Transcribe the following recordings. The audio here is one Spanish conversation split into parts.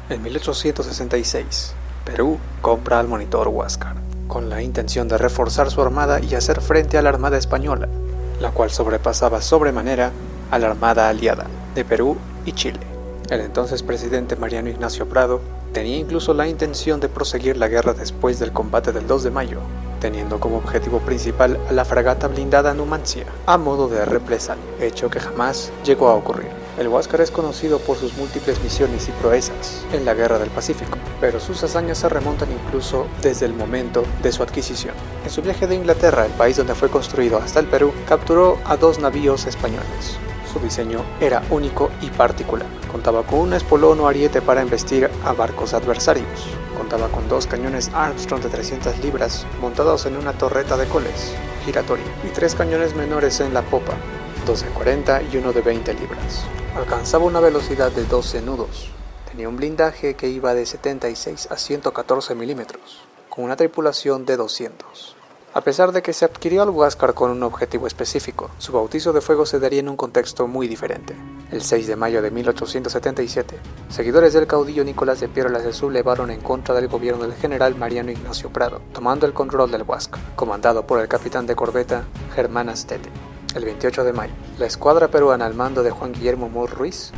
En 1866, Perú compra al monitor Huáscar, con la intención de reforzar su armada y hacer frente a la armada española, la cual sobrepasaba sobremanera a la armada aliada de Perú y Chile. El entonces presidente Mariano Ignacio Prado tenía incluso la intención de proseguir la guerra después del combate del 2 de mayo, teniendo como objetivo principal a la fragata blindada Numancia, a modo de represalia, hecho que jamás llegó a ocurrir. El Huáscar es conocido por sus múltiples misiones y proezas en la Guerra del Pacífico, pero sus hazañas se remontan incluso desde el momento de su adquisición. En su viaje de Inglaterra, el país donde fue construido, hasta el Perú, capturó a 2 navíos españoles. Su diseño era único y particular. Contaba con un espolón o ariete para embestir a barcos adversarios. Contaba con 2 cañones Armstrong de 300 libras montados en una torreta de coles giratoria y 3 cañones menores en la popa, 2 de 40 y uno de 20 libras. Alcanzaba una velocidad de 12 nudos. Tenía un blindaje que iba de 76 a 114 milímetros, con una tripulación de 200. A pesar de que se adquirió al Huáscar con un objetivo específico, su bautizo de fuego se daría en un contexto muy diferente. El 6 de mayo de 1877, seguidores del caudillo Nicolás de Piérola se sublevaron en contra del gobierno del general Mariano Ignacio Prado, tomando el control del Huáscar, comandado por el capitán de corbeta Germán Astete. El 28 de mayo, la escuadra peruana al mando de Juan Guillermo Moore Ruiz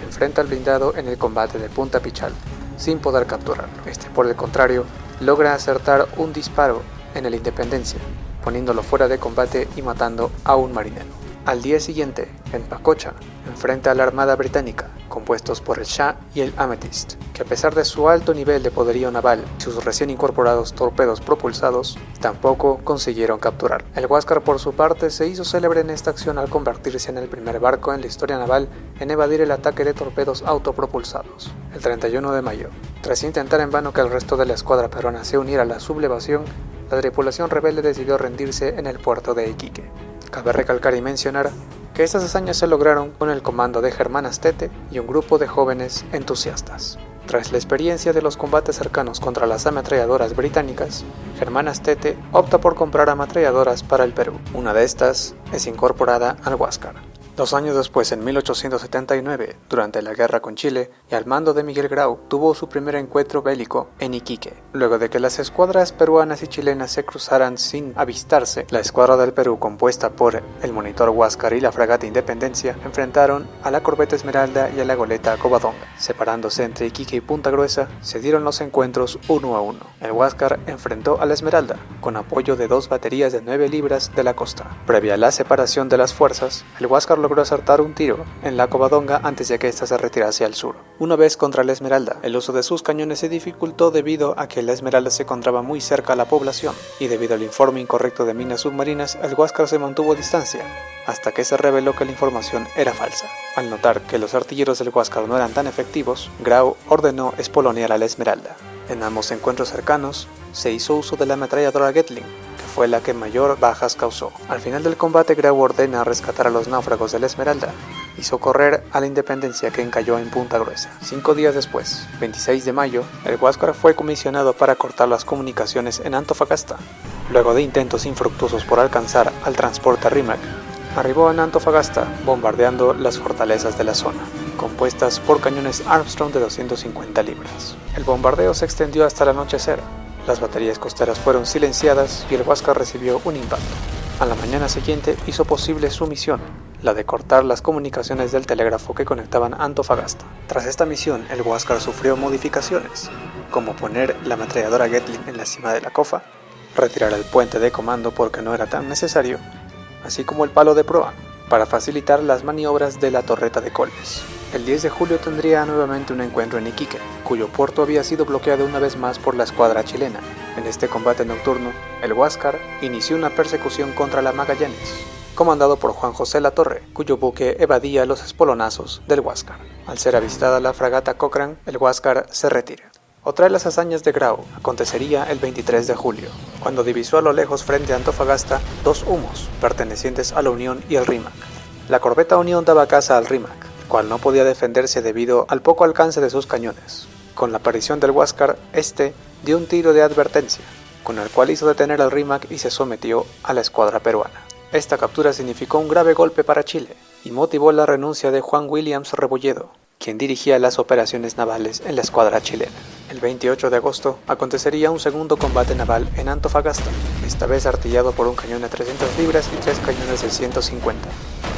enfrenta al blindado en el combate de Punta Pichal, sin poder capturarlo. Este, por el contrario, logra acertar un disparo en el Independencia, poniéndolo fuera de combate y matando a un marinero. Al día siguiente, en Pacocha, enfrenta a la Armada Británica, compuestos por el Shah y el Amethyst, que a pesar de su alto nivel de poderío naval y sus recién incorporados torpedos propulsados, tampoco consiguieron capturar. El Huáscar, por su parte, se hizo célebre en esta acción al convertirse en el primer barco en la historia naval en evadir el ataque de torpedos autopropulsados. El 31 de mayo, tras intentar en vano que el resto de la escuadra peruana se uniera a la sublevación, la tripulación rebelde decidió rendirse en el puerto de Iquique. Cabe recalcar y mencionar que estas hazañas se lograron con el comando de Germán Astete y un grupo de jóvenes entusiastas. Tras la experiencia de los combates cercanos contra las ametralladoras británicas, Germán Astete opta por comprar ametralladoras para el Perú. Una de estas es incorporada al Huáscar. 2 años después, en 1879, durante la guerra con Chile, y al mando de Miguel Grau, tuvo su primer encuentro bélico en Iquique. Luego de que las escuadras peruanas y chilenas se cruzaran sin avistarse, la escuadra del Perú, compuesta por el monitor Huáscar y la fragata Independencia, enfrentaron a la corbeta Esmeralda y a la goleta Covadonga. Separándose entre Iquique y Punta Gruesa, se dieron los encuentros 1 a 1. El Huáscar enfrentó a la Esmeralda, con apoyo de 2 baterías de 9 libras de la costa. Previa a la separación de las fuerzas, el Huáscar logró acertar un tiro en la Covadonga antes de que ésta se retirase al sur. Una vez contra la Esmeralda, el uso de sus cañones se dificultó debido a que la Esmeralda se encontraba muy cerca a la población, y debido al informe incorrecto de minas submarinas, el Huáscar se mantuvo a distancia, hasta que se reveló que la información era falsa. Al notar que los artilleros del Huáscar no eran tan efectivos, Grau ordenó espolonear a la Esmeralda. En ambos encuentros cercanos, se hizo uso de la ametralladora Gatling, fue la que mayor bajas causó. Al final del combate, Grau ordena rescatar a los náufragos de la Esmeralda y socorrer a la Independencia, que encalló en Punta Gruesa. 5 días después, 26 de mayo, el Huáscar fue comisionado para cortar las comunicaciones en Antofagasta. Luego de intentos infructuosos por alcanzar al transporte Rímac, arribó en Antofagasta bombardeando las fortalezas de la zona, compuestas por cañones Armstrong de 250 libras. El bombardeo se extendió hasta el anochecer. Las baterías costeras fueron silenciadas y el Huáscar recibió un impacto. A la mañana siguiente hizo posible su misión, la de cortar las comunicaciones del telégrafo que conectaban Antofagasta. Tras esta misión, el Huáscar sufrió modificaciones, como poner la ametralladora Gatling en la cima de la cofa, retirar el puente de comando porque no era tan necesario, así como el palo de proa, para facilitar las maniobras de la torreta de coles. El 10 de julio tendría nuevamente un encuentro en Iquique, cuyo puerto había sido bloqueado una vez más por la escuadra chilena. En este combate nocturno, el Huáscar inició una persecución contra la Magallanes, comandado por Juan José Latorre, cuyo buque evadía los espolonazos del Huáscar. Al ser avistada la fragata Cochrane, el Huáscar se retira. Otra de las hazañas de Grau acontecería el 23 de julio, cuando divisó a lo lejos frente a Antofagasta 2 humos pertenecientes a la Unión y al Rímac. La corbeta Unión daba caza al Rímac, el cual no podía defenderse debido al poco alcance de sus cañones. Con la aparición del Huáscar, este dio un tiro de advertencia, con el cual hizo detener al Rímac y se sometió a la escuadra peruana. Esta captura significó un grave golpe para Chile y motivó la renuncia de Juan Williams Rebolledo, quien dirigía las operaciones navales en la escuadra chilena. El 28 de agosto acontecería un segundo combate naval en Antofagasta, esta vez artillado por un cañón de 300 libras y 3 cañones de 150.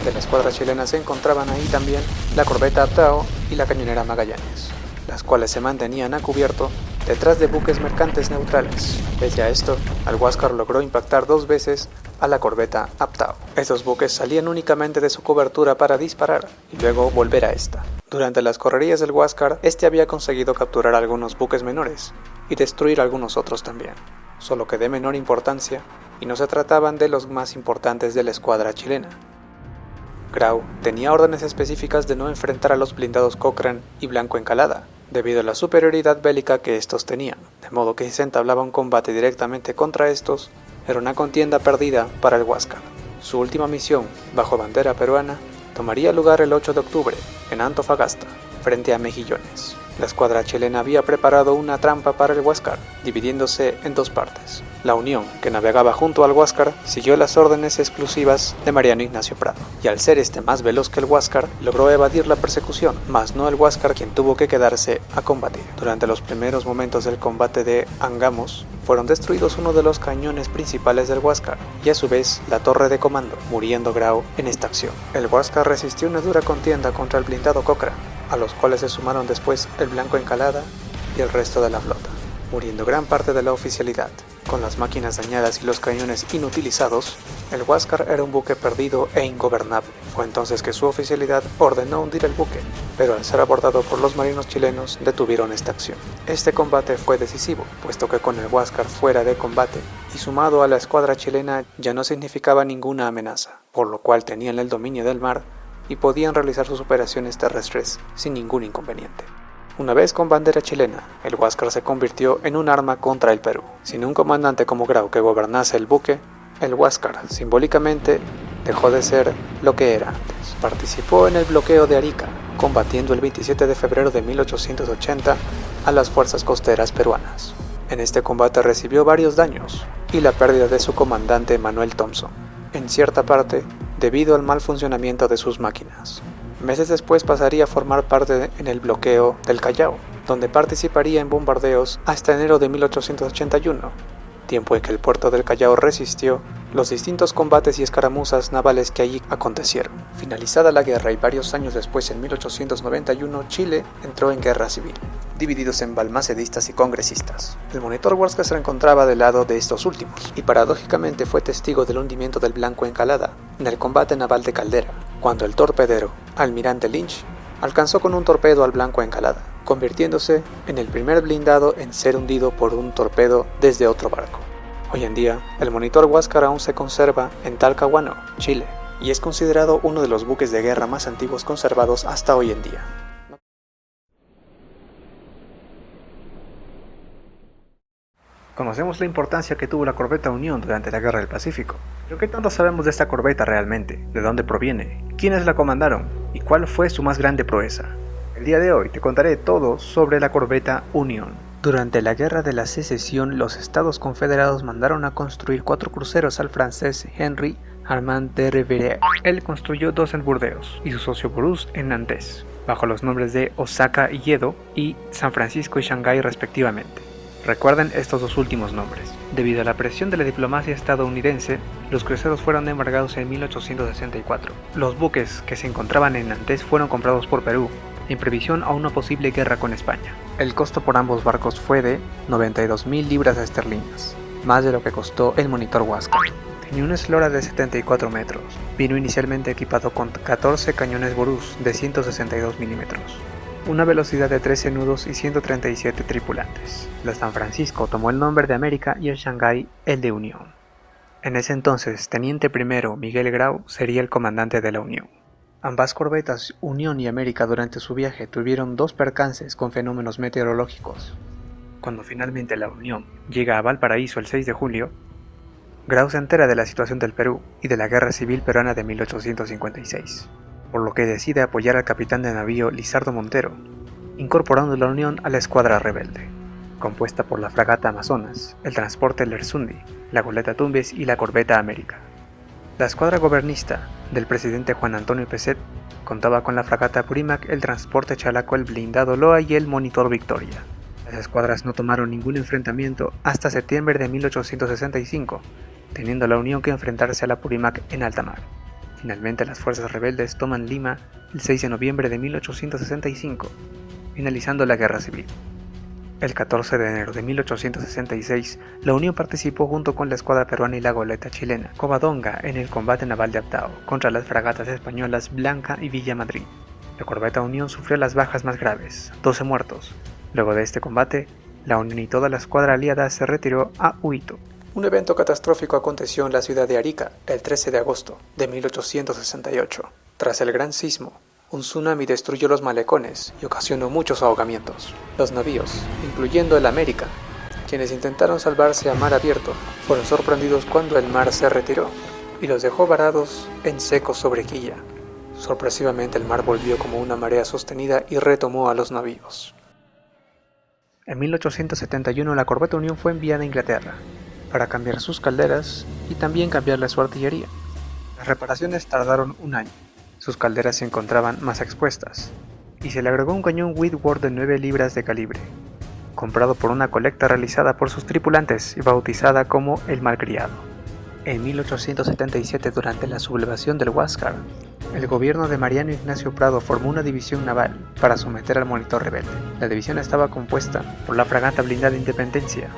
De la escuadra chilena se encontraban ahí también la corbeta Aptao y la cañonera Magallanes, las cuales se mantenían a cubierto detrás de buques mercantes neutrales. Pese a esto, el Huáscar logró impactar 2 veces a la corbeta Aptao. Estos buques salían únicamente de su cobertura para disparar y luego volver a esta. Durante las correrías del Huáscar, este había conseguido capturar algunos buques menores y destruir algunos otros también, solo que de menor importancia, y no se trataban de los más importantes de la escuadra chilena. Grau tenía órdenes específicas de no enfrentar a los blindados Cochrane y Blanco Encalada, debido a la superioridad bélica que estos tenían, de modo que si se entablaba un combate directamente contra estos, era una contienda perdida para el Huáscar. Su última misión, bajo bandera peruana, tomaría lugar el 8 de octubre, en Antofagasta, frente a Mejillones. La escuadra chilena había preparado una trampa para el Huáscar, dividiéndose en 2 partes. La Unión, que navegaba junto al Huáscar, siguió las órdenes exclusivas de Mariano Ignacio Prado, y al ser este más veloz que el Huáscar, logró evadir la persecución, mas no el Huáscar, quien tuvo que quedarse a combatir. Durante los primeros momentos del combate de Angamos, fueron destruidos uno de los cañones principales del Huáscar, y a su vez la torre de comando, muriendo Grau en esta acción. El Huáscar resistió una dura contienda contra el blindado Cochrane, a los cuales se sumaron después el Blanco Encalada y el resto de la flota, muriendo gran parte de la oficialidad. Con las máquinas dañadas y los cañones inutilizados, el Huáscar era un buque perdido e ingobernable. Fue entonces que su oficialidad ordenó hundir el buque, pero al ser abordado por los marinos chilenos detuvieron esta acción. Este combate fue decisivo, puesto que con el Huáscar fuera de combate y sumado a la escuadra chilena ya no significaba ninguna amenaza, por lo cual tenían el dominio del mar y podían realizar sus operaciones terrestres sin ningún inconveniente. Una vez con bandera chilena, el Huáscar se convirtió en un arma contra el Perú. Sin un comandante como Grau que gobernase el buque, el Huáscar, simbólicamente, dejó de ser lo que era antes. Participó en el bloqueo de Arica, combatiendo el 27 de febrero de 1880 a las fuerzas costeras peruanas. En este combate recibió varios daños y la pérdida de su comandante Manuel Thompson, en cierta parte debido al mal funcionamiento de sus máquinas. Meses después pasaría a formar parte en el bloqueo del Callao, donde participaría en bombardeos hasta enero de 1881, tiempo en que el puerto del Callao resistió los distintos combates y escaramuzas navales que allí acontecieron. Finalizada la guerra y varios años después, en 1891, Chile entró en guerra civil, divididos en balmacedistas y congresistas. El monitor Huáscar se encontraba del lado de estos últimos, y paradójicamente fue testigo del hundimiento del Blanco Encalada en el combate naval de Caldera, cuando el torpedero, almirante Lynch, alcanzó con un torpedo al Blanco Encalada, convirtiéndose en el primer blindado en ser hundido por un torpedo desde otro barco. Hoy en día, el monitor Huáscar aún se conserva en Talcahuano, Chile, y es considerado uno de los buques de guerra más antiguos conservados hasta hoy en día. Conocemos la importancia que tuvo la corbeta Unión durante la Guerra del Pacífico, pero ¿qué tanto sabemos de esta corbeta realmente? ¿De dónde proviene? ¿Quiénes la comandaron? ¿Y cuál fue su más grande proeza? El día de hoy te contaré todo sobre la corbeta Unión. Durante la Guerra de la Secesión, los Estados Confederados mandaron a construir 4 cruceros al francés Henry Armand de Rivière. Él construyó 2 en Burdeos y su socio Bruce en Nantes, bajo los nombres de Osaka y Yedo y San Francisco y Shanghái respectivamente. Recuerden estos 2 últimos nombres. Debido a la presión de la diplomacia estadounidense, los cruceros fueron embargados en 1864. Los buques que se encontraban en Nantes fueron comprados por Perú, en previsión a una posible guerra con España. El costo por ambos barcos fue de 92.000 libras esterlinas, más de lo que costó el monitor Huáscar. Tenía una eslora de 74 metros. Vino inicialmente equipado con 14 cañones Borús de 162 milímetros. Una velocidad de 13 nudos y 137 tripulantes. La San Francisco tomó el nombre de América y el Shanghái el de Unión. En ese entonces, Teniente Primero Miguel Grau sería el comandante de la Unión. Ambas corbetas, Unión y América, durante su viaje tuvieron 2 percances con fenómenos meteorológicos. Cuando finalmente la Unión llega a Valparaíso el 6 de julio, Grau se entera de la situación del Perú y de la Guerra Civil Peruana de 1856. Por lo que decide apoyar al capitán de navío Lizardo Montero, incorporando la Unión a la escuadra rebelde, compuesta por la fragata Amazonas, el transporte Lersundi, la goleta Tumbes y la corbeta América. La escuadra gobernista del presidente Juan Antonio Pezet contaba con la fragata Apurímac, el transporte Chalaco, el blindado Loa y el monitor Victoria. Las escuadras no tomaron ningún enfrentamiento hasta septiembre de 1865, teniendo la Unión que enfrentarse a la Apurímac en alta mar. Finalmente las fuerzas rebeldes toman Lima el 6 de noviembre de 1865, finalizando la guerra civil. El 14 de enero de 1866, la Unión participó junto con la escuadra peruana y la goleta chilena Covadonga en el combate naval de Aptao contra las fragatas españolas Blanca y Villa Madrid. La corbeta Unión sufrió las bajas más graves, 12 muertos. Luego de este combate, la Unión y toda la escuadra aliada se retiró a Huito. Un evento catastrófico aconteció en la ciudad de Arica el 13 de agosto de 1868. Tras el gran sismo, un tsunami destruyó los malecones y ocasionó muchos ahogamientos. Los navíos, incluyendo el América, quienes intentaron salvarse a mar abierto, fueron sorprendidos cuando el mar se retiró y los dejó varados en seco sobre quilla. Sorpresivamente el mar volvió como una marea sostenida y retomó a los navíos. En 1871 la corbeta Unión fue enviada a Inglaterra para cambiar sus calderas y también cambiarle su artillería. Las reparaciones tardaron un año. Sus calderas se encontraban más expuestas, y se le agregó un cañón Whitworth de 9 libras de calibre, comprado por una colecta realizada por sus tripulantes y bautizada como el Malcriado. En 1877, durante la sublevación del Huáscar, el gobierno de Mariano Ignacio Prado formó una división naval para someter al monitor rebelde. La división estaba compuesta por la fragata blindada Independencia,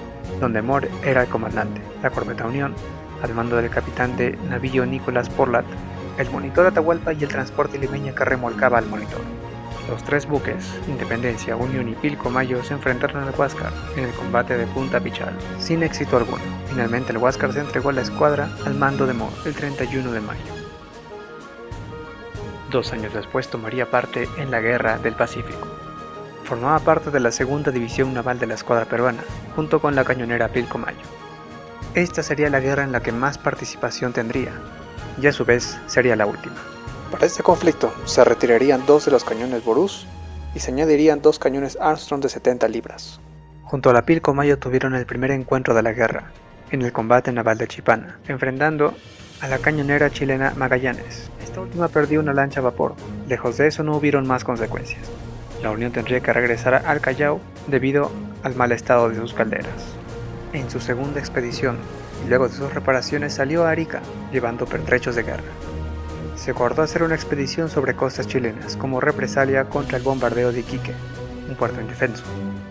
donde Moore era el comandante, la corbeta Unión, al mando del capitán de navío Nicolás Portland, el monitor Atahualpa y el transporte limeña que remolcaba al monitor. Los tres buques, Independencia, Unión y Pilcomayo, se enfrentaron al Huáscar en el combate de Punta Pichal, sin éxito alguno. Finalmente el Huáscar se entregó a la escuadra al mando de Moore el 31 de mayo. 2 años después tomaría parte en la Guerra del Pacífico. Formaba parte de la segunda división naval de la escuadra peruana, junto con la cañonera Pilcomayo. Esta sería la guerra en la que más participación tendría, y a su vez sería la última. Para este conflicto se retirarían 2 de los cañones Borús y se añadirían 2 cañones Armstrong de 70 libras. Junto a la Pilcomayo tuvieron el primer encuentro de la guerra, en el combate naval de Chipana, enfrentando a la cañonera chilena Magallanes. Esta última perdió una lancha a vapor. Lejos de eso no hubieron más consecuencias. La Unión tendría que regresar al Callao debido al mal estado de sus calderas. En su segunda expedición, y luego de sus reparaciones, salió a Arica, llevando pertrechos de guerra. Se acordó hacer una expedición sobre costas chilenas, como represalia contra el bombardeo de Iquique, un puerto indefenso.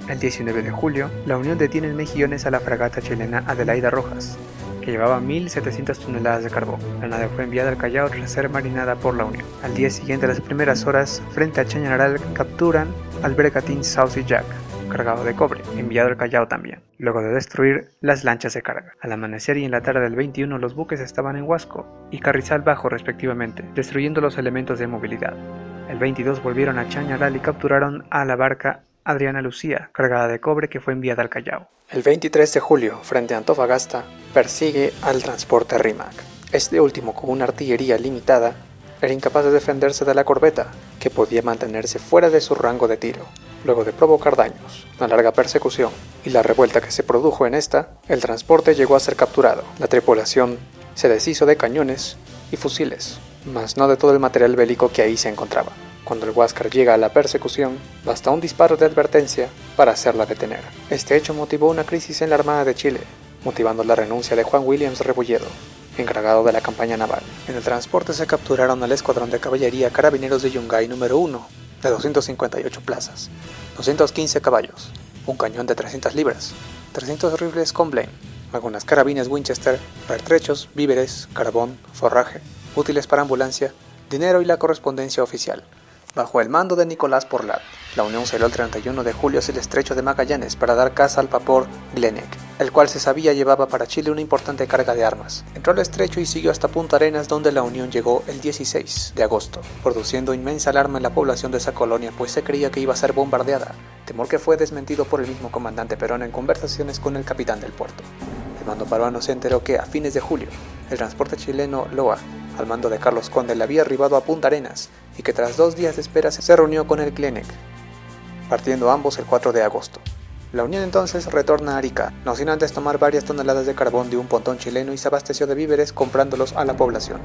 El 19 de julio, la Unión detiene en Mejillones a la fragata chilena Adelaida Rojas, que llevaba 1.700 toneladas de carbón. La nave fue enviada al Callao tras ser marinada por la Unión. Al día siguiente, a las primeras horas, frente a Chañaral, capturan al bergantín Saucy Jack, cargado de cobre, enviado al Callao también, luego de destruir las lanchas de carga. Al amanecer y en la tarde del 21, los buques estaban en Huasco y Carrizal Bajo respectivamente, destruyendo los elementos de movilidad. El 22 volvieron a Chañaral y capturaron a la barca Adriana Lucía, cargada de cobre, que fue enviada al Callao. El 23 de julio, frente a Antofagasta, persigue al transporte Rímac. Este último, con una artillería limitada, era incapaz de defenderse de la corbeta, que podía mantenerse fuera de su rango de tiro. Luego de provocar daños, una larga persecución y la revuelta que se produjo en esta, el transporte llegó a ser capturado. La tripulación se deshizo de cañones y fusiles, mas no de todo el material bélico que ahí se encontraba. Cuando el Huáscar llega a la persecución, basta un disparo de advertencia para hacerla detener. Este hecho motivó una crisis en la Armada de Chile, motivando la renuncia de Juan Williams Rebolledo, encargado de la campaña naval. En el transporte se capturaron al escuadrón de caballería Carabineros de Yungay número 1, de 258 plazas, 215 caballos, un cañón de 300 libras, 300 rifles Comblain, algunas carabinas Winchester, pertrechos, víveres, carbón, forraje, útiles para ambulancia, dinero y la correspondencia oficial. Bajo el mando de Nicolás Portland, la Unión salió el 31 de julio hacia el estrecho de Magallanes para dar caza al vapor Glenelg, el cual se sabía llevaba para Chile una importante carga de armas. Entró al estrecho y siguió hasta Punta Arenas, donde la Unión llegó el 16 de agosto, produciendo inmensa alarma en la población de esa colonia, pues se creía que iba a ser bombardeada, temor que fue desmentido por el mismo comandante Perón en conversaciones con el capitán del puerto. El mando peruano se enteró que a fines de julio, el transporte chileno Loa, al mando de Carlos Conde, le había arribado a Punta Arenas y que tras 2 días de espera se reunió con el Glenelg, partiendo ambos el 4 de agosto. La Unión entonces retorna a Arica, no sin antes tomar varias toneladas de carbón de un pontón chileno y se abasteció de víveres comprándolos a la población.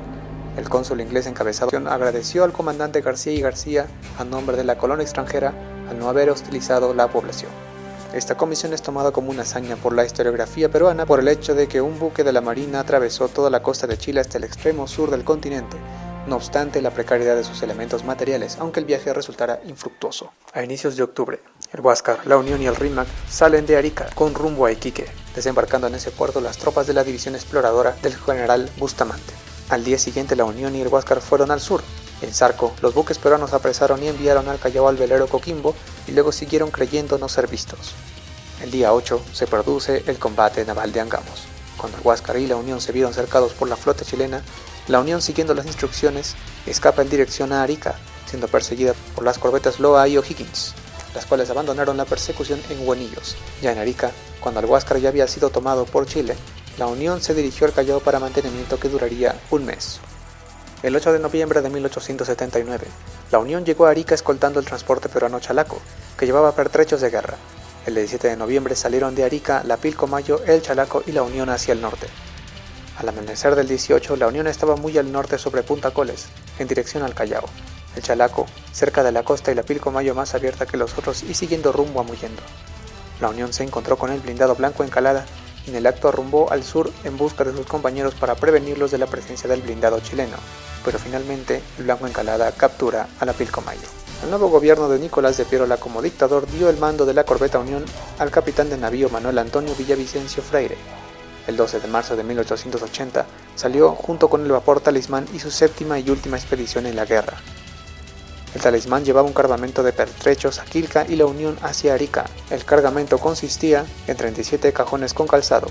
El cónsul inglés encabezado agradeció al comandante García y García, a nombre de la colonia extranjera, al no haber hostilizado la población. Esta comisión es tomada como una hazaña por la historiografía peruana por el hecho de que un buque de la Marina atravesó toda la costa de Chile hasta el extremo sur del continente, no obstante la precariedad de sus elementos materiales, aunque el viaje resultara infructuoso. A inicios de octubre, el Huáscar, la Unión y el Rímac salen de Arica con rumbo a Iquique, desembarcando en ese puerto las tropas de la división exploradora del general Bustamante. Al día siguiente la Unión y el Huáscar fueron al sur. En Zarco, los buques peruanos apresaron y enviaron al Callao al velero Coquimbo y luego siguieron creyendo no ser vistos. El día 8 se produce el combate naval de Angamos. Cuando el Huáscar y la Unión se vieron cercados por la flota chilena, la Unión, siguiendo las instrucciones, escapa en dirección a Arica, siendo perseguida por las corbetas Loa y O'Higgins, las cuales abandonaron la persecución en Huenillos. Ya en Arica, cuando el Huáscar ya había sido tomado por Chile, la Unión se dirigió al Callao para mantenimiento que duraría un mes. El 8 de noviembre de 1879, la Unión llegó a Arica escoltando el transporte peruano Chalaco, que llevaba pertrechos de guerra. El 17 de noviembre salieron de Arica la Pilcomayo, el Chalaco y la Unión hacia el norte. Al amanecer del 18, la Unión estaba muy al norte sobre Punta Coles, en dirección al Callao. El Chalaco, cerca de la costa y la Pilcomayo más abierta que los otros y siguiendo rumbo a Muyendo. La Unión se encontró con el blindado Blanco Encalada y en el acto arrumbó al sur en busca de sus compañeros para prevenirlos de la presencia del blindado chileno, pero finalmente el Blanco Encalada captura a la Pilcomayo. El nuevo gobierno de Nicolás de Piérola como dictador dio el mando de la corbeta Unión al capitán de navío Manuel Antonio Villavicencio Freire. El 12 de marzo de 1880 salió junto con el vapor Talismán y su séptima y última expedición en la guerra. El Talismán llevaba un cargamento de pertrechos a Quilca y la Unión hacia Arica. El cargamento consistía en 37 cajones con calzado,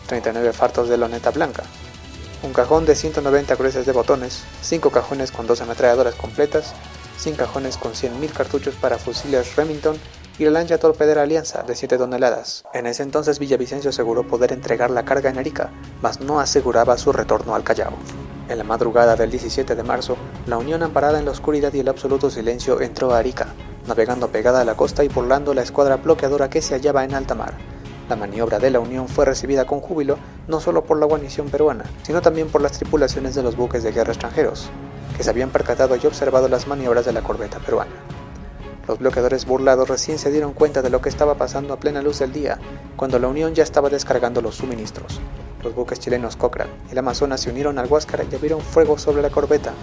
39 fardos de loneta blanca, un cajón de 190 gruesas de botones, 5 cajones con 2 ametralladoras completas, 100 cajones con 100.000 cartuchos para fusiles Remington y la lancha torpedera Alianza de 7 toneladas. En ese entonces Villavicencio aseguró poder entregar la carga en Arica, mas no aseguraba su retorno al Callao. En la madrugada del 17 de marzo, la Unión, amparada en la oscuridad y el absoluto silencio, entró a Arica, navegando pegada a la costa y burlando la escuadra bloqueadora que se hallaba en alta mar. La maniobra de la Unión fue recibida con júbilo no solo por la guarnición peruana, sino también por las tripulaciones de los buques de guerra extranjeros, que se habían percatado y observado las maniobras de la corbeta peruana. Los bloqueadores burlados recién se dieron cuenta de lo que estaba pasando a plena luz del día, cuando la Unión ya estaba descargando los suministros. Los buques chilenos Cochrane y el Amazonas se unieron al Huáscar y abrieron fuego sobre la corbeta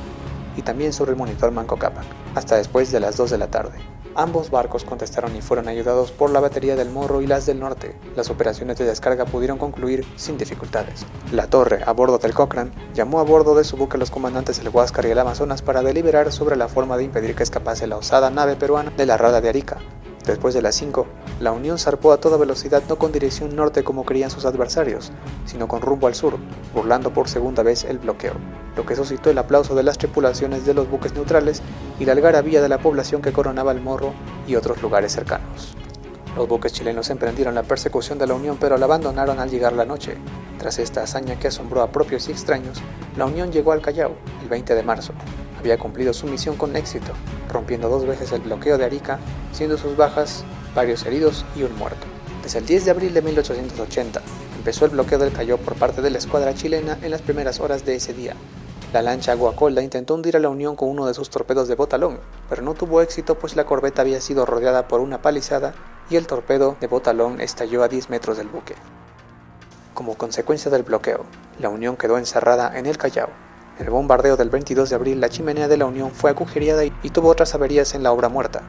y también sobre el monitor Manco Cápac, hasta después de las 2 de la tarde. Ambos barcos contestaron y fueron ayudados por la batería del Morro y las del Norte. Las operaciones de descarga pudieron concluir sin dificultades. La Torre, a bordo del Cochrane, llamó a bordo de su buque a los comandantes del Huáscar y el Amazonas para deliberar sobre la forma de impedir que escapase la osada nave peruana de la rada de Arica. Después de las 5, la Unión zarpó a toda velocidad no con dirección norte como creían sus adversarios, sino con rumbo al sur, burlando por segunda vez el bloqueo, lo que suscitó el aplauso de las tripulaciones de los buques neutrales y la algarabía de la población que coronaba el Morro y otros lugares cercanos. Los buques chilenos emprendieron la persecución de la Unión, pero la abandonaron al llegar la noche. Tras esta hazaña que asombró a propios y extraños, la Unión llegó al Callao el 20 de marzo. Había cumplido su misión con éxito, rompiendo 2 veces el bloqueo de Arica, siendo sus bajas varios heridos y un muerto. Desde el 10 de abril de 1880 empezó el bloqueo del Callao por parte de la escuadra chilena en las primeras horas de ese día. La lancha Guacolda intentó hundir a la Unión con uno de sus torpedos de botalón, pero no tuvo éxito pues la corbeta había sido rodeada por una palizada y el torpedo de botalón estalló a 10 metros del buque. Como consecuencia del bloqueo, la Unión quedó encerrada en el Callao. En el bombardeo del 22 de abril, la chimenea de la Unión fue agujereada y tuvo otras averías en la obra muerta.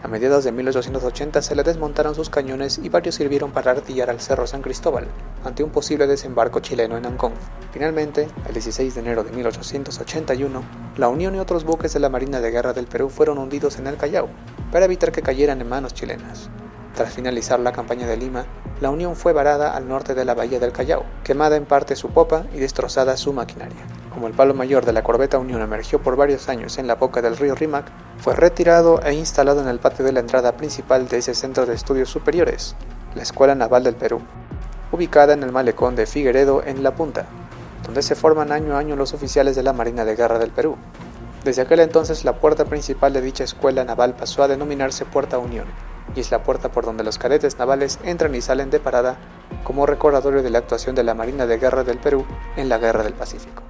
A mediados de 1880 se le desmontaron sus cañones y varios sirvieron para artillar al Cerro San Cristóbal, ante un posible desembarco chileno en Ancón. Finalmente, el 16 de enero de 1881, la Unión y otros buques de la Marina de Guerra del Perú fueron hundidos en el Callao, para evitar que cayeran en manos chilenas. Tras finalizar la campaña de Lima, la Unión fue varada al norte de la bahía del Callao, quemada en parte su popa y destrozada su maquinaria. Como el palo mayor de la corbeta Unión emergió por varios años en la boca del río Rímac, fue retirado e instalado en el patio de la entrada principal de ese centro de estudios superiores, la Escuela Naval del Perú, ubicada en el malecón de Figueredo en La Punta, donde se forman año a año los oficiales de la Marina de Guerra del Perú. Desde aquel entonces la puerta principal de dicha escuela naval pasó a denominarse Puerta Unión, y es la puerta por donde los cadetes navales entran y salen de parada como recordatorio de la actuación de la Marina de Guerra del Perú en la Guerra del Pacífico.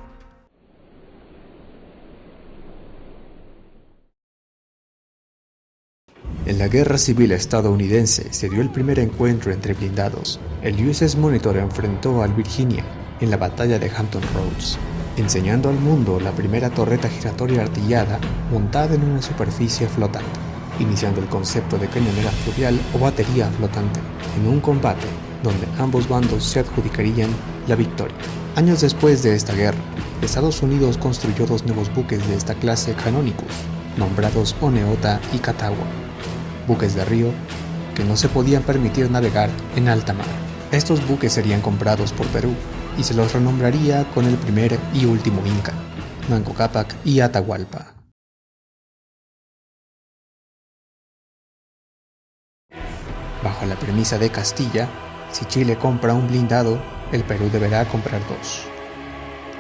En la Guerra Civil estadounidense se dio el primer encuentro entre blindados. El USS Monitor enfrentó al Virginia en la batalla de Hampton Roads, enseñando al mundo la primera torreta giratoria artillada montada en una superficie flotante, iniciando el concepto de cañonera fluvial o batería flotante, en un combate donde ambos bandos se adjudicarían la victoria. Años después de esta guerra, Estados Unidos construyó dos nuevos buques de esta clase Canonicus, nombrados Oneota y Catawba, buques de río que no se podían permitir navegar en alta mar. Estos buques serían comprados por Perú y se los renombraría con el primer y último Inca, Manco Cápac y Atahualpa. Bajo la premisa de Castilla, si Chile compra un blindado, el Perú deberá comprar dos.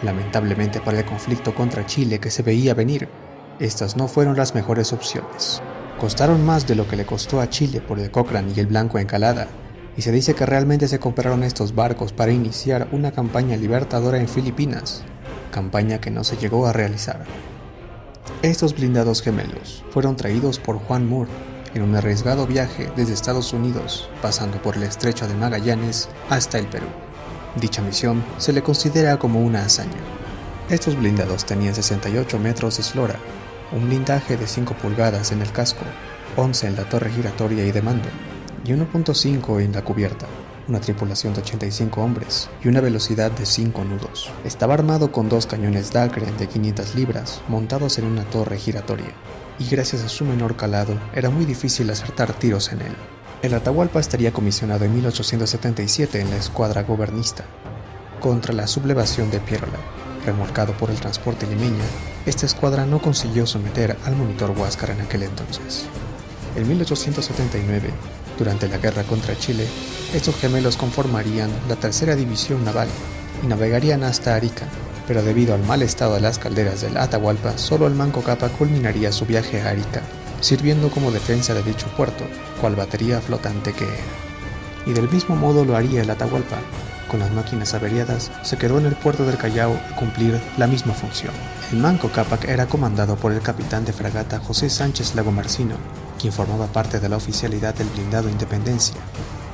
Lamentablemente para el conflicto contra Chile que se veía venir, estas no fueron las mejores opciones. Costaron más de lo que le costó a Chile por el Cochrane y el Blanco Encalada, y se dice que realmente se compraron estos barcos para iniciar una campaña libertadora en Filipinas, campaña que no se llegó a realizar. Estos blindados gemelos fueron traídos por Juan Moore en un arriesgado viaje desde Estados Unidos, pasando por el Estrecho de Magallanes hasta el Perú. Dicha misión se le considera como una hazaña. Estos blindados tenían 68 metros de eslora, un blindaje de 5 pulgadas en el casco, 11 en la torre giratoria y de mando, y 1.5 en la cubierta, una tripulación de 85 hombres y una velocidad de 5 nudos. Estaba armado con dos cañones Dahlgren de 500 libras montados en una torre giratoria, y gracias a su menor calado era muy difícil acertar tiros en él. El Atahualpa estaría comisionado en 1877 en la escuadra gobernista contra la sublevación de Pierola. Remolcado por el transporte limeña, esta escuadra no consiguió someter al Monitor Huáscar en aquel entonces. En 1879, durante la guerra contra Chile, estos gemelos conformarían la tercera división naval y navegarían hasta Arica, pero debido al mal estado de las calderas del Atahualpa, solo el Manco Cápac culminaría su viaje a Arica, sirviendo como defensa de dicho puerto, cual batería flotante que era. Y del mismo modo lo haría el Atahualpa. Con las máquinas averiadas, se quedó en el puerto del Callao a cumplir la misma función. El Manco Cápac era comandado por el capitán de fragata José Sánchez Lagomarsino, quien formaba parte de la oficialidad del blindado Independencia,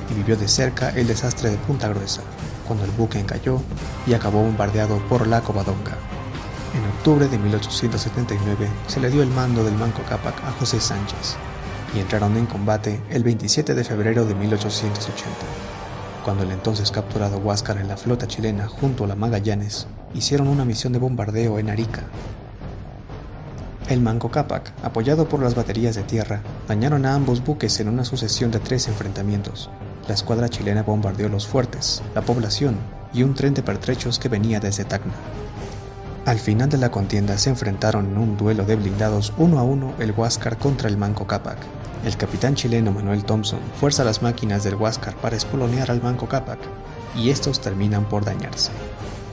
y vivió de cerca el desastre de Punta Gruesa, cuando el buque encalló y acabó bombardeado por la Covadonga. En octubre de 1879 se le dio el mando del Manco Cápac a José Sánchez, y entraron en combate el 27 de febrero de 1880. Cuando el entonces capturado Huáscar en la flota chilena junto a la Magallanes hicieron una misión de bombardeo en Arica. El Manco Cápac, apoyado por las baterías de tierra, dañaron a ambos buques en una sucesión de 3 enfrentamientos. La escuadra chilena bombardeó los fuertes, la población y un tren de pertrechos que venía desde Tacna. Al final de la contienda se enfrentaron en un duelo de blindados 1 a 1 el Huáscar contra el Manco Cápac. El capitán chileno Manuel Thompson fuerza las máquinas del Huáscar para espolonear al Manco Cápac, y estos terminan por dañarse.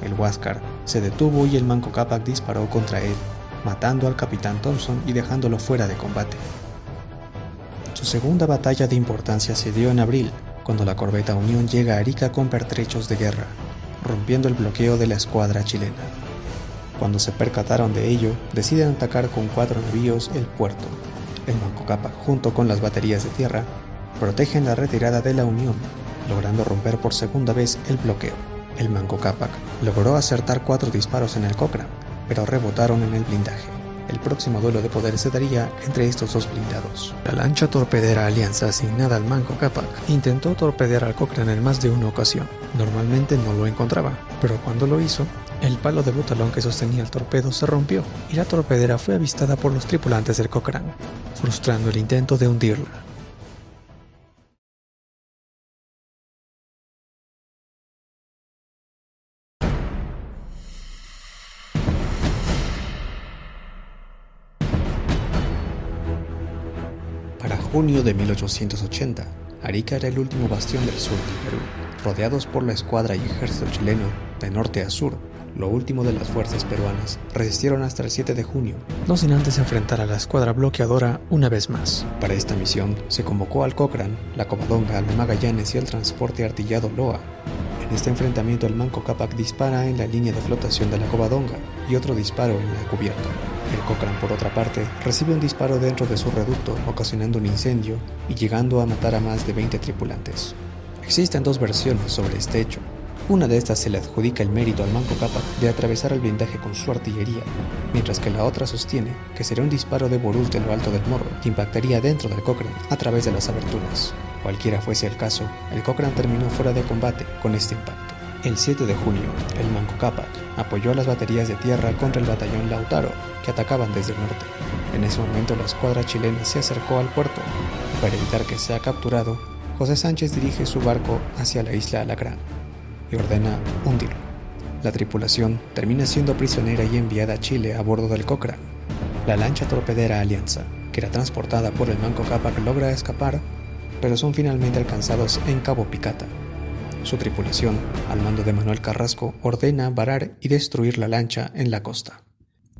El Huáscar se detuvo y el Manco Cápac disparó contra él, matando al capitán Thompson y dejándolo fuera de combate. Su segunda batalla de importancia se dio en abril, cuando la corbeta Unión llega a Arica con pertrechos de guerra, rompiendo el bloqueo de la escuadra chilena. Cuando se percataron de ello, deciden atacar con 4 navíos el puerto. El Manco Cápac, junto con las baterías de tierra, protegen la retirada de la Unión, logrando romper por segunda vez el bloqueo. El Manco Cápac logró acertar 4 disparos en el Cochrane, pero rebotaron en el blindaje. El próximo duelo de poder se daría entre estos dos blindados. La lancha torpedera Alianza, asignada al Manco Cápac, intentó torpedear al Cochrane en más de una ocasión. Normalmente no lo encontraba, pero cuando lo hizo, el palo de butalón que sostenía el torpedo se rompió y la torpedera fue avistada por los tripulantes del Cochrane, frustrando el intento de hundirla. Para junio de 1880, Arica era el último bastión del sur del Perú, rodeados por la escuadra y ejército chileno de norte a sur. lo último de las fuerzas peruanas resistieron hasta el 7 de junio, no sin antes enfrentar a la escuadra bloqueadora una vez más. Para esta misión se convocó al Cochrane, la Covadonga, el Magallanes y el transporte artillado Loa. En este enfrentamiento el Manco Cápac dispara en la línea de flotación de la Covadonga y otro disparo en la cubierta. El Cochrane, por otra parte, recibe un disparo dentro de su reducto, ocasionando un incendio y llegando a matar a más de 20 tripulantes. Existen dos versiones sobre este hecho. Una de estas se le adjudica el mérito al Manco Cápac de atravesar el blindaje con su artillería, mientras que la otra sostiene que sería un disparo de Borús de lo alto del morro que impactaría dentro del Cochrane a través de las aberturas. Cualquiera fuese el caso, el Cochrane terminó fuera de combate con este impacto. El 7 de junio, el Manco Cápac apoyó a las baterías de tierra contra el batallón Lautaro, que atacaban desde el norte. En ese momento la escuadra chilena se acercó al puerto, y para evitar que sea capturado, José Sánchez dirige su barco hacia la isla Alacrán y ordena hundirlo. La tripulación termina siendo prisionera y enviada a Chile a bordo del Cochrane. La lancha torpedera Alianza, que era transportada por el Manco Cápac, logra escapar, pero son finalmente alcanzados en Cabo Picata. Su tripulación, al mando de Manuel Carrasco, ordena varar y destruir la lancha en la costa.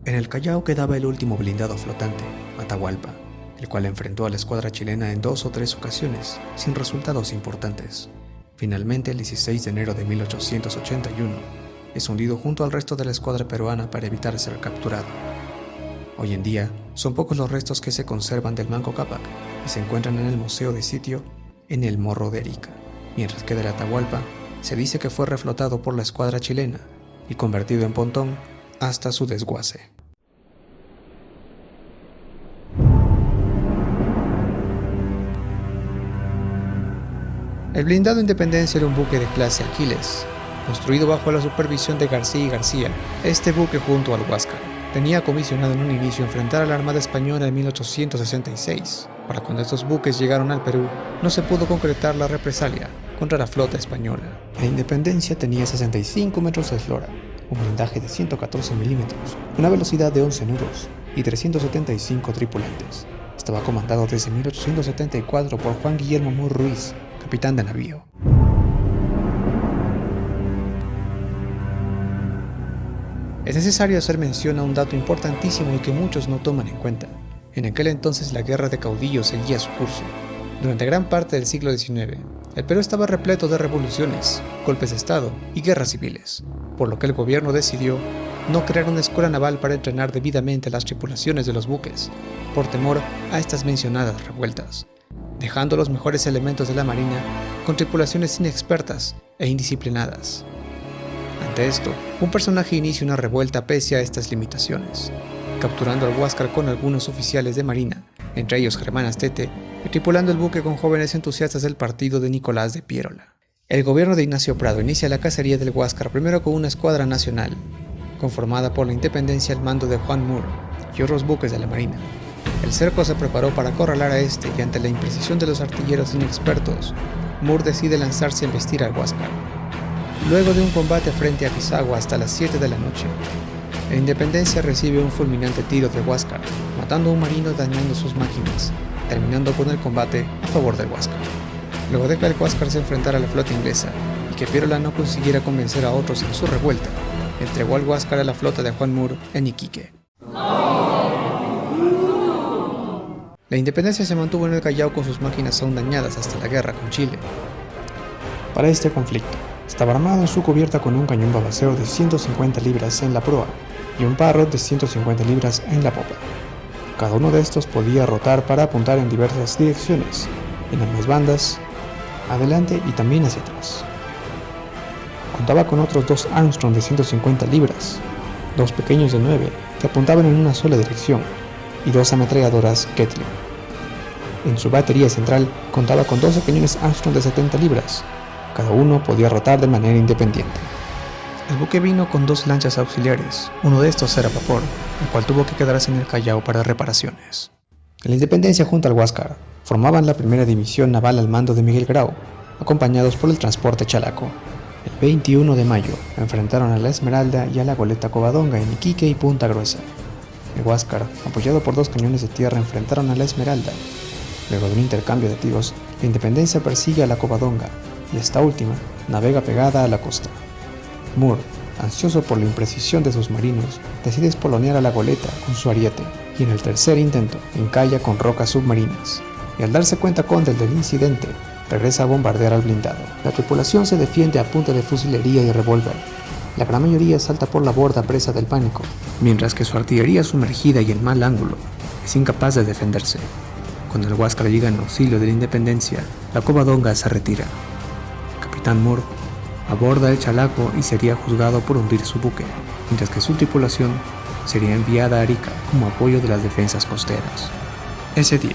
En el Callao quedaba el último blindado flotante, Atahualpa, el cual enfrentó a la escuadra chilena en 2 o 3 ocasiones, sin resultados importantes. Finalmente, el 16 de enero de 1881, es hundido junto al resto de la escuadra peruana para evitar ser capturado. Hoy en día, son pocos los restos que se conservan del Manco Cápac y se encuentran en el Museo de Sitio en el Morro de Arica, mientras que del Atahualpa se dice que fue reflotado por la escuadra chilena y convertido en pontón hasta su desguace. El blindado Independencia era un buque de clase Aquiles, construido bajo la supervisión de García y García. Este buque, junto al Huáscar, tenía comisionado en un inicio enfrentar a la Armada Española en 1866. Para cuando estos buques llegaron al Perú, no se pudo concretar la represalia contra la flota española. La Independencia tenía 65 metros de eslora, un blindaje de 114 milímetros, una velocidad de 11 nudos y 375 tripulantes. Estaba comandado desde 1874 por Juan Guillermo Moore Ruiz, capitán de navío. Es necesario hacer mención a un dato importantísimo y que muchos no toman en cuenta. En aquel entonces la guerra de caudillos seguía su curso. Durante gran parte del siglo XIX, el Perú estaba repleto de revoluciones, golpes de Estado y guerras civiles, por lo que el gobierno decidió no crear una escuela naval para entrenar debidamente a las tripulaciones de los buques, por temor a estas mencionadas revueltas, dejando los mejores elementos de la marina con tripulaciones inexpertas e indisciplinadas. Ante esto, un personaje inicia una revuelta pese a estas limitaciones, capturando al Huáscar con algunos oficiales de marina, entre ellos Germán Astete, y tripulando el buque con jóvenes entusiastas del partido de Nicolás de Piérola. El gobierno de Ignacio Prado inicia la cacería del Huáscar primero con una escuadra nacional, conformada por la Independencia al mando de Juan Moore y otros buques de la marina. El cerco se preparó para acorralar a este y ante la imprecisión de los artilleros inexpertos, Moore decide lanzarse a embestir al Huáscar. Luego de un combate frente a Pisagua hasta las 7 de la noche, la Independencia recibe un fulminante tiro de Huáscar, matando a un marino y dañando sus máquinas, terminando con el combate a favor del Huáscar. Luego de que el Huáscar se enfrentara a la flota inglesa y que Piérola no consiguiera convencer a otros en su revuelta, entregó al Huáscar a la flota de Juan Moore en Iquique. La Independencia se mantuvo en el Callao con sus máquinas aún dañadas hasta la guerra con Chile. Para este conflicto, estaba armado en su cubierta con un cañón babacero de 150 libras en la proa y un Parrott de 150 libras en la popa. Cada uno de estos podía rotar para apuntar en diversas direcciones, en ambas bandas, adelante y también hacia atrás. Contaba con otros 2 Armstrong de 150 libras, 2 pequeños de 9 que apuntaban en una sola dirección y 2 ametralladoras Gatling. En su batería central contaba con 12 cañones Armstrong de 70 libras, cada uno podía rotar de manera independiente. El buque vino con 2 lanchas auxiliares, uno de estos era vapor, el cual tuvo que quedarse en el Callao para reparaciones. La Independencia junto al Huáscar formaban la primera división naval al mando de Miguel Grau, acompañados por el transporte Chalaco. El 21 de mayo enfrentaron a la Esmeralda y a la goleta Covadonga en Iquique y Punta Gruesa. El Huáscar, apoyado por 2 cañones de tierra, enfrentaron a la Esmeralda. Luego de un intercambio de tiros, la Independencia persigue a la Covadonga y esta última navega pegada a la costa. Moore, ansioso por la imprecisión de sus marinos, decide espolonear a la goleta con su ariete y en el tercer intento encalla con rocas submarinas. Y al darse cuenta Conde del incidente, regresa a bombardear al blindado. La tripulación se defiende a punta de fusilería y revólver. La gran mayoría salta por la borda presa del pánico, mientras que su artillería sumergida y en mal ángulo es incapaz de defenderse. Cuando el Huáscar llega en auxilio de la Independencia, la Covadonga se retira. El capitán Moore aborda el Chalaco y sería juzgado por hundir su buque, mientras que su tripulación sería enviada a Arica como apoyo de las defensas costeras. Ese día,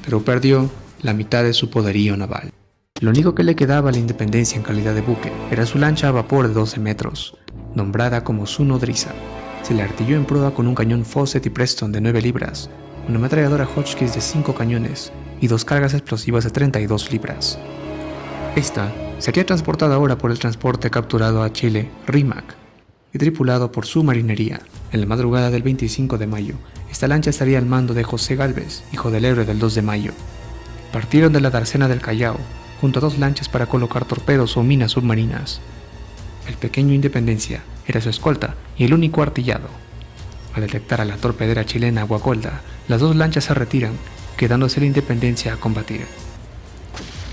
Perú perdió la mitad de su poderío naval. Lo único que le quedaba a la Independencia en calidad de buque era su lancha a vapor de 12 metros, nombrada como su nodriza. Se le artilló en proa con un cañón Fawcett y Preston de 9 libras, una ametralladora Hotchkiss de 5 cañones y 2 cargas explosivas de 32 libras. Esta sería transportada ahora por el transporte capturado a Chile, Rimac, y tripulado por su marinería. En la madrugada del 25 de mayo, esta lancha estaría al mando de José Gálvez, hijo del héroe del 2 de mayo. Partieron de la dársena del Callao, junto a 2 lanchas para colocar torpedos o minas submarinas. El pequeño Independencia era su escolta y el único artillado. Al detectar a la torpedera chilena Guacolda, las 2 lanchas se retiran, quedándose la Independencia a combatir.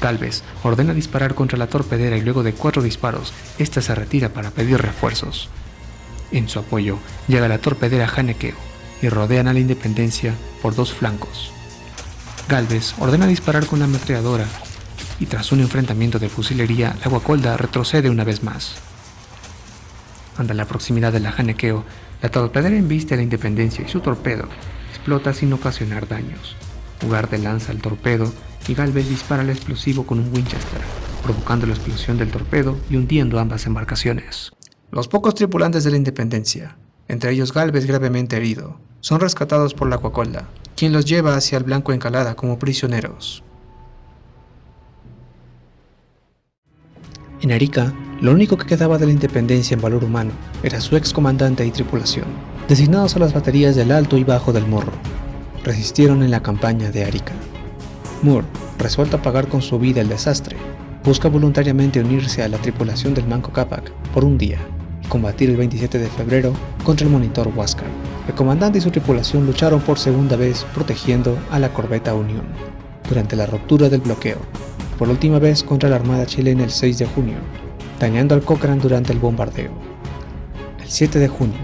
Gálvez ordena disparar contra la torpedera y luego de 4 disparos, esta se retira para pedir refuerzos. En su apoyo llega la torpedera Janequeo y rodean a la Independencia por 2 flancos. Gálvez ordena disparar con la ametralladora y tras un enfrentamiento de fusilería, la Guacolda retrocede una vez más. Ante la proximidad de la Janequeo, la torpedera embiste a la Independencia y su torpedo explota sin ocasionar daños. Ugarte lanza el torpedo y Gálvez dispara el explosivo con un Winchester, provocando la explosión del torpedo y hundiendo ambas embarcaciones. Los pocos tripulantes de la Independencia, entre ellos Gálvez gravemente herido, son rescatados por la Guacolda, quien los lleva hacia el Blanco Encalada como prisioneros. En Arica, lo único que quedaba de la Independencia en valor humano era su excomandante y tripulación, designados a las baterías del Alto y Bajo del Morro. Resistieron en la campaña de Arica. Moore, resuelto a pagar con su vida el desastre, busca voluntariamente unirse a la tripulación del Manco Cápac por un día y combatir el 27 de febrero contra el monitor Huáscar. El comandante y su tripulación lucharon por segunda vez protegiendo a la corbeta Unión durante la ruptura del bloqueo, por última vez contra la Armada chilena el 6 de junio, dañando al Cochrane durante el bombardeo. El 7 de junio,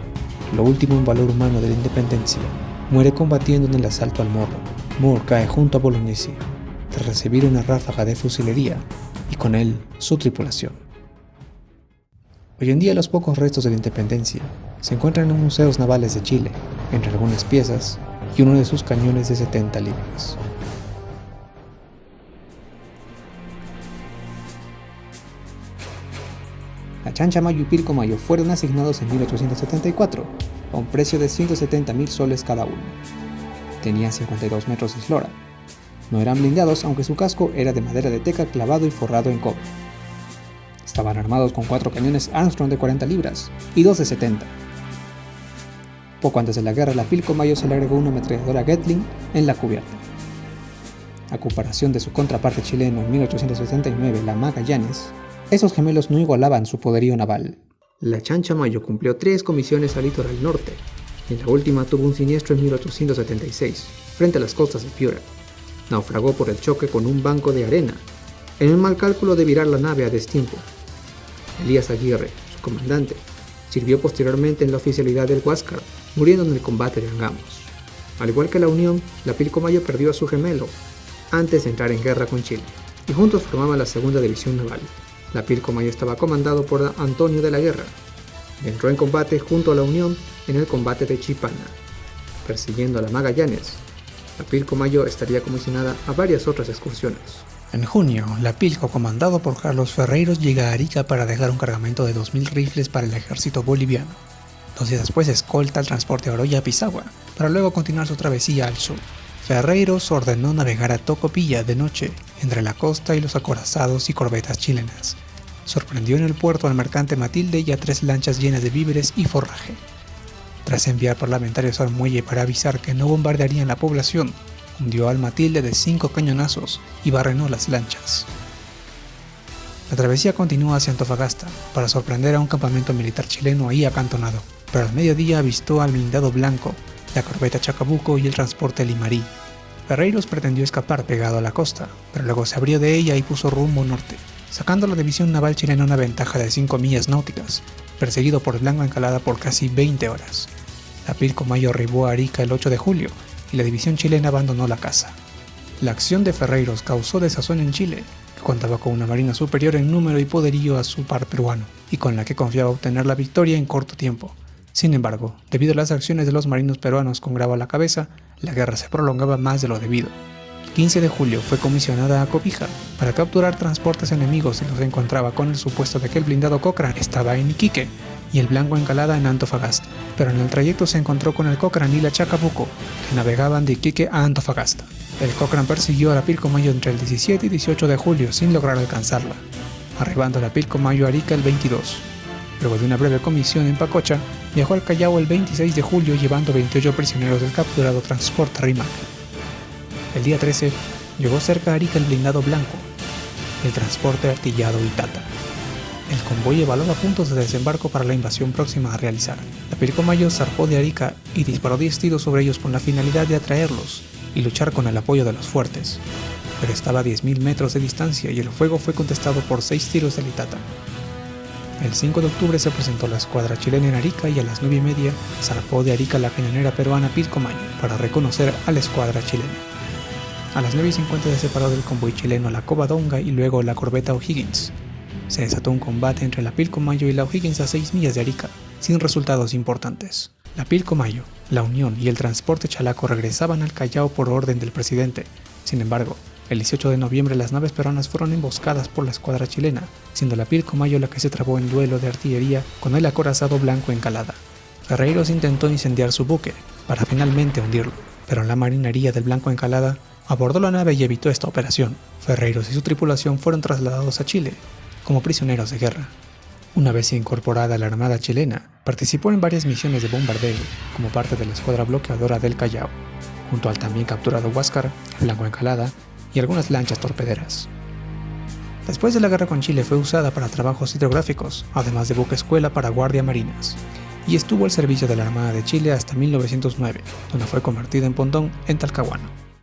lo último en valor humano de la Independencia, muere combatiendo en el asalto al Morro. Moore cae junto a Bolognesi, tras recibir una ráfaga de fusilería, y con él su tripulación. Hoy en día los pocos restos de la Independencia se encuentran en museos navales de Chile, entre algunas piezas y uno de sus cañones de 70 libras. La Chancha Mayo y Pilco Mayo fueron asignados en 1874, a un precio de 170.000 soles cada uno. Tenían 52 metros de eslora. No eran blindados, aunque su casco era de madera de teca clavado y forrado en cobre. Estaban armados con 4 cañones Armstrong de 40 libras y 2 de 70. Poco antes de la guerra, a la Pilco Mayo se le agregó una ametralladora Gatling en la cubierta. A comparación de su contraparte chileno en 1879, la Magallanes, esos gemelos no igualaban su poderío naval. La Chancha Mayo cumplió 3 comisiones al litoral norte, y en la última tuvo un siniestro en 1876, frente a las costas de Piura. Naufragó por el choque con un banco de arena, en un mal cálculo de virar la nave a destiempo. Elías Aguirre, su comandante, sirvió posteriormente en la oficialidad del Huáscar, muriendo en el combate de Angamos. Al igual que la Unión, la Pilco Mayo perdió a su gemelo antes de entrar en guerra con Chile, y juntos formaban la segunda división naval. La Pilco Mayo estaba comandado por Antonio de la Guerra, y entró en combate junto a la Unión en el combate de Chipana, persiguiendo a la Magallanes. La Pilco Mayo estaría comisionada a varias otras excursiones. En junio, la Pilco, comandado por Carlos Ferreiros, llega a Arica para dejar un cargamento de 2.000 rifles para el ejército boliviano. 2 días después escolta el transporte a Oroya a Pisagua, para luego continuar su travesía al sur. Ferreiros ordenó navegar a Tocopilla de noche, entre la costa y los acorazados y corbetas chilenas. Sorprendió en el puerto al mercante Matilde y a 3 lanchas llenas de víveres y forraje. Tras enviar parlamentarios al muelle para avisar que no bombardearían la población, hundió al Matilde de 5 cañonazos y barrenó las lanchas. La travesía continuó hacia Antofagasta para sorprender a un campamento militar chileno ahí acantonado, pero al mediodía avistó al blindado blanco, la corbeta Chacabuco y el transporte Limarí. Ferreyros pretendió escapar pegado a la costa, pero luego se abrió de ella y puso rumbo norte, sacando a la división naval chilena una ventaja de 5 millas náuticas, perseguido por el Blanco Encalada por casi 20 horas. La Pilcomayo arribó a Arica el 8 de julio y la división chilena abandonó la casa. La acción de Ferreyros causó desazón en Chile, que contaba con una marina superior en número y poderío a su par peruano, y con la que confiaba obtener la victoria en corto tiempo. Sin embargo, debido a las acciones de los marinos peruanos con Grau a la cabeza, la guerra se prolongaba más de lo debido. El 15 de julio fue comisionada a Cobija para capturar transportes enemigos y los encontraba con el supuesto de que el blindado Cochrane estaba en Iquique y el Blanco Encalada en Antofagasta, pero en el trayecto se encontró con el Cochrane y la Chacabuco, que navegaban de Iquique a Antofagasta. El Cochrane persiguió a la Pilcomayo entre el 17 y 18 de julio sin lograr alcanzarla, arribando a la Pilcomayo a Arica el 22. Luego de una breve comisión en Pacocha, viajó al Callao el 26 de julio llevando 28 prisioneros del capturado transporte Rimac. El día 13, llegó cerca a Arica el blindado Blanco, el transporte artillado Itata. El convoy evaluaba puntos de desembarco para la invasión próxima a realizar. La Pilcomayo zarpó de Arica y disparó 10 tiros sobre ellos con la finalidad de atraerlos y luchar con el apoyo de los fuertes, pero estaba a 10.000 metros de distancia y el fuego fue contestado por 6 tiros del Itata. El 5 de octubre se presentó la escuadra chilena en Arica y a las 9:30 zarpó de Arica la cañonera peruana Pilcomayo para reconocer a la escuadra chilena. A las 9:50 se separó del convoy chileno la Covadonga y luego la corbeta O'Higgins. Se desató un combate entre la Pilcomayo y la O'Higgins a 6 millas de Arica, sin resultados importantes. La Pilcomayo, la Unión y el transporte Chalaco regresaban al Callao por orden del presidente. Sin embargo, el 18 de noviembre las naves peruanas fueron emboscadas por la escuadra chilena, siendo la Pilcomayo la que se trabó en duelo de artillería con el acorazado Blanco Encalada. Ferreyros intentó incendiar su buque, para finalmente hundirlo, pero la marinería del Blanco Encalada abordó la nave y evitó esta operación. Ferreyros y su tripulación fueron trasladados a Chile, como prisioneros de guerra. Una vez incorporada a la Armada chilena, participó en varias misiones de bombardeo, como parte de la escuadra bloqueadora del Callao, junto al también capturado Huáscar, el Blanco Encalada y algunas lanchas torpederas. Después de la guerra con Chile fue usada para trabajos hidrográficos, además de buque escuela para guardia marinas, y estuvo al servicio de la Armada de Chile hasta 1909, donde fue convertida en pontón en Talcahuano.